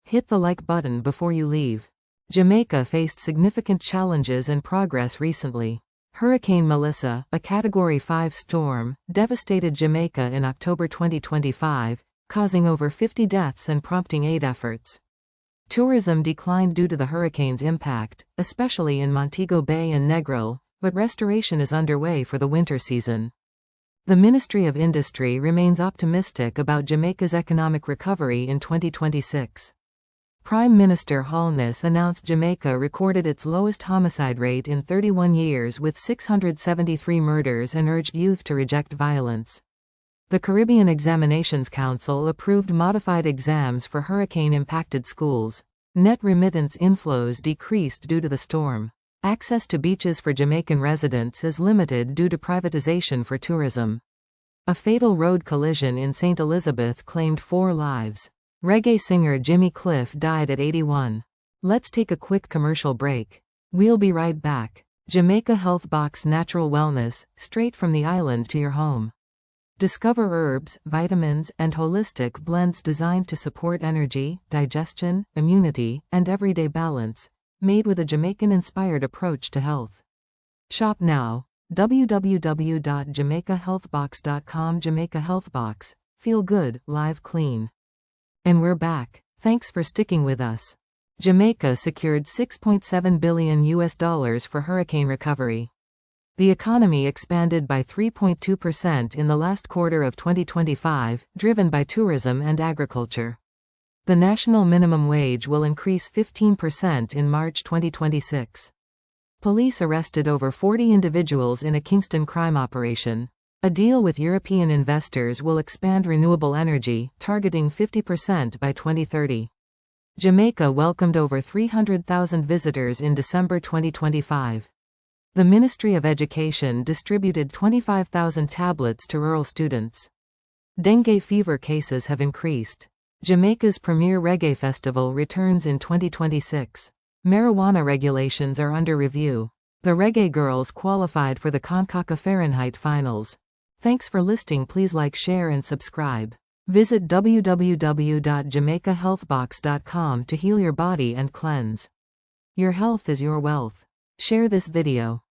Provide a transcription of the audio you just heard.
Hit the like button before you leave. Jamaica faced significant challenges and progress recently. Hurricane Melissa, a Category 5 storm, devastated Jamaica in October 2025, causing over 50 deaths and prompting aid efforts. Tourism declined due to the hurricane's impact, especially in Montego Bay and Negril, but restoration is underway for the winter season. The Ministry of Industry remains optimistic about Jamaica's economic recovery in 2026. Prime Minister Hales announced Jamaica recorded its lowest homicide rate in 31 years with 673 murders and urged youth to reject violence. The Caribbean Examinations Council approved modified exams for hurricane-impacted schools. Net remittance inflows decreased due to the storm. Access to beaches for Jamaican residents is limited due to privatization for tourism. A fatal road collision in St. Elizabeth claimed 4 lives. Reggae singer Jimmy Cliff died at 81. Let's take a quick commercial break. We'll be right back. Jamaica Health Box Natural Wellness, straight from the island to your home. Discover herbs, vitamins, and holistic blends designed to support energy, digestion, immunity, and everyday balance, made with a Jamaican-inspired approach to health. Shop now. www.jamaicahealthbox.com. Jamaica Health Box. Feel good, live clean. And we're back. Thanks for sticking with us. Jamaica secured $6.7 billion for hurricane recovery. The economy expanded by 3.2% in the last quarter of 2025, driven by tourism and agriculture. The national minimum wage will increase 15% in March 2026. Police arrested over 40 individuals in a Kingston crime operation. A deal with European investors will expand renewable energy, targeting 50% by 2030. Jamaica welcomed over 300,000 visitors in December 2025. The Ministry of Education distributed 25,000 tablets to rural students. Dengue fever cases have increased. Jamaica's premier reggae festival returns in 2026. Marijuana regulations are under review. The Reggae Girls qualified for the CONCACAF Fahrenheit Finals. Thanks for listening. Please like, share, and subscribe. Visit www.jamaicahealthbox.com to heal your body and cleanse. Your health is your wealth. Share this video.